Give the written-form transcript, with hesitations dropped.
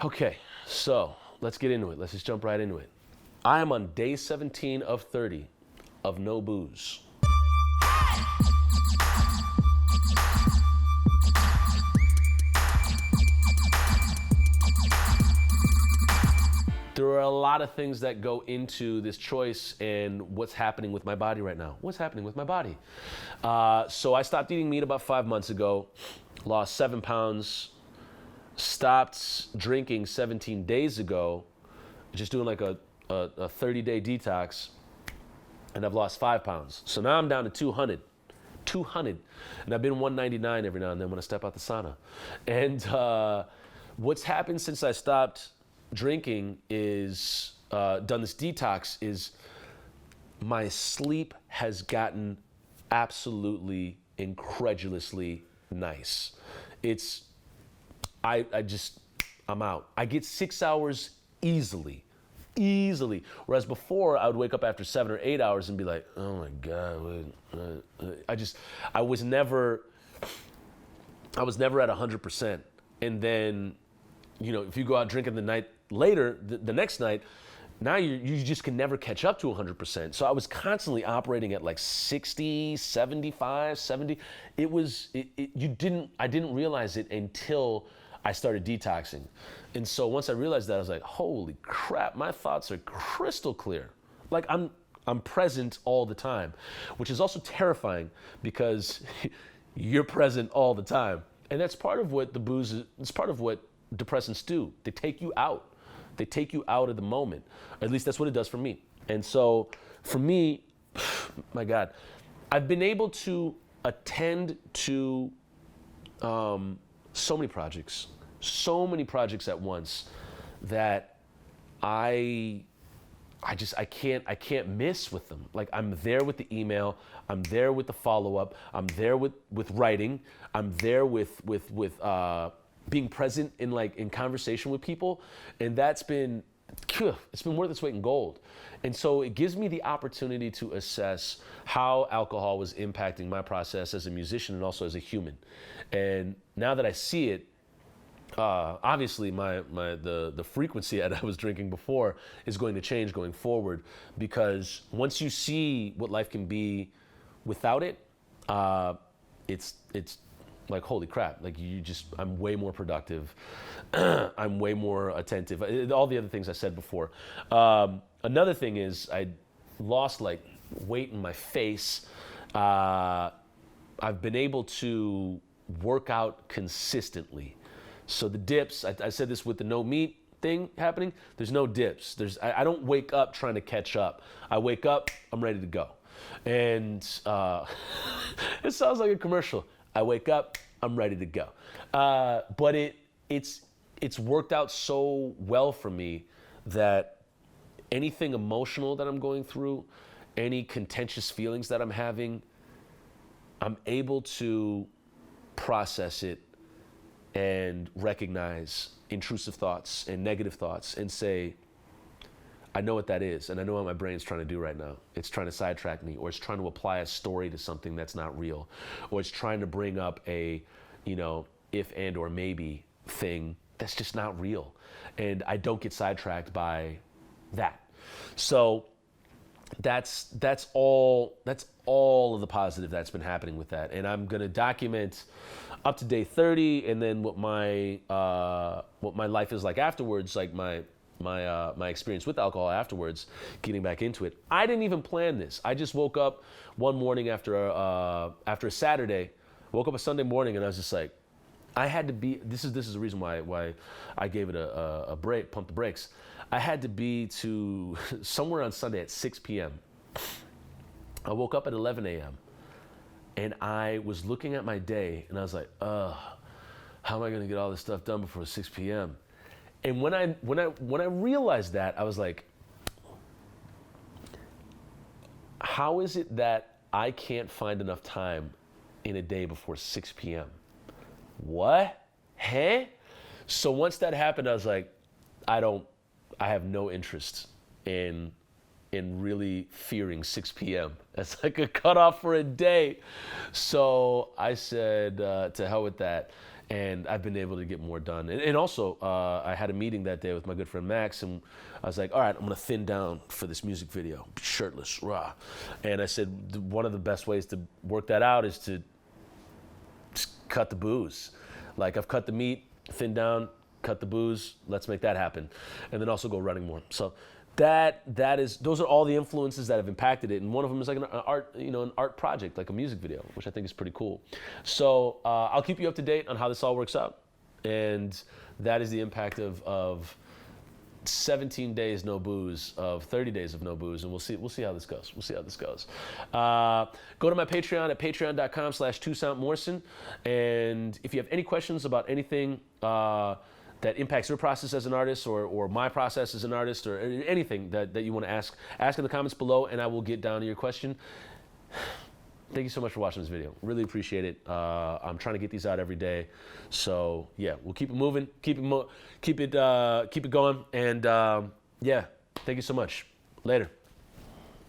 Okay, so let's get into it. Let's just jump right into it. I am on day 17 of 30 of no booze. There are a lot of things that go into this choice and what's happening with my body right now. What's happening with my body? So I stopped eating meat about 5 months ago, lost 7 pounds, stopped drinking 17 days ago, just doing like a 30-day detox, and I've lost 5 pounds. So now I'm down to 200. 200. And I've been 199 every now and then when I step out the sauna. And what's happened since I stopped drinking is, done this detox, is my sleep has gotten absolutely incredulously nice. I'm out. I get 6 hours easily. Whereas before I would wake up after 7 or 8 hours and be like, oh my God, I was never at 100%. And then, if you go out drinking the night later, the next night, now you just can never catch up to 100%. So I was constantly operating at like 60, 75, 70. I didn't realize it until I started detoxing. And so once I realized that, I was like, holy crap, my thoughts are crystal clear. Like I'm present all the time, which is also terrifying because you're present all the time. And that's part of what the booze is, it's part of what depressants do. They take you out. They take you out of the moment. At least that's what it does for me. And so for me, my God, I've been able to attend to so many projects at once that I can't miss with them. Like I'm there with the email, I'm there with the follow-up, I'm there with writing, I'm there with being present in conversation with people, and it's been worth its weight in gold. And so it gives me the opportunity to assess how alcohol was impacting my process as a musician and also as a human. And now that I see it, obviously the frequency that I was drinking before is going to change going forward, because once you see what life can be without it, it's like, holy crap, like I'm way more productive. I'm way more attentive. All the other things I said before. Another thing is I lost like weight in my face. I've been able to work out consistently. So the dips, I said this with the no meat thing happening, there's no dips. I don't wake up trying to catch up. I wake up, I'm ready to go. And it sounds like a commercial. I wake up, I'm ready to go. But it's worked out so well for me that anything emotional that I'm going through, any contentious feelings that I'm having, I'm able to process it and recognize intrusive thoughts and negative thoughts and say, I know what that is, and I know what my brain's trying to do right now. It's trying to sidetrack me, or it's trying to apply a story to something that's not real, or it's trying to bring up a, if and or maybe thing that's just not real. And I don't get sidetracked by that. So that's all of the positive that's been happening with that. And I'm gonna document up to day 30, and then what my life is like afterwards, like my experience with alcohol afterwards, getting back into it. I didn't even plan this. I just woke up one morning after a Saturday, woke up a Sunday morning, and I was just like, I had to be. This is the reason why I gave it a break, pump the brakes. I had to be to somewhere on Sunday at 6 p.m. I woke up at 11 a.m. and I was looking at my day, and I was like, how am I going to get all this stuff done before 6 p.m.? And when I realized that, I was like, how is it that I can't find enough time in a day before 6 p.m.? What? Huh? So once that happened, I was like, I have no interest in really fearing 6 p.m. That's like a cutoff for a day. So I said, to hell with that. and I've been able to get more done. And also, I had a meeting that day with my good friend Max, and I was like, all right, I'm gonna thin down for this music video, shirtless, raw. And I said, one of the best ways to work that out is to just cut the booze. Like, I've cut the meat, thin down, cut the booze, let's make that happen. And then also go running more. So those are all the influences that have impacted it, and one of them is like an art project, like a music video, which I think is pretty cool. So I'll keep you up to date on how this all works out, and that is the impact of 17 days no booze, of 30 days of no booze, and we'll see how this goes. We'll see how this goes. Go to my Patreon at patreon.com/Toussaint Morrison, and if you have any questions about anything that impacts your process as an artist, or my process as an artist, or anything that you want to ask in the comments below, and I will get down to your question. Thank you so much for watching this video. Really appreciate it. I'm trying to get these out every day. So yeah, we'll keep it moving, keep it going, and yeah, thank you so much. Later.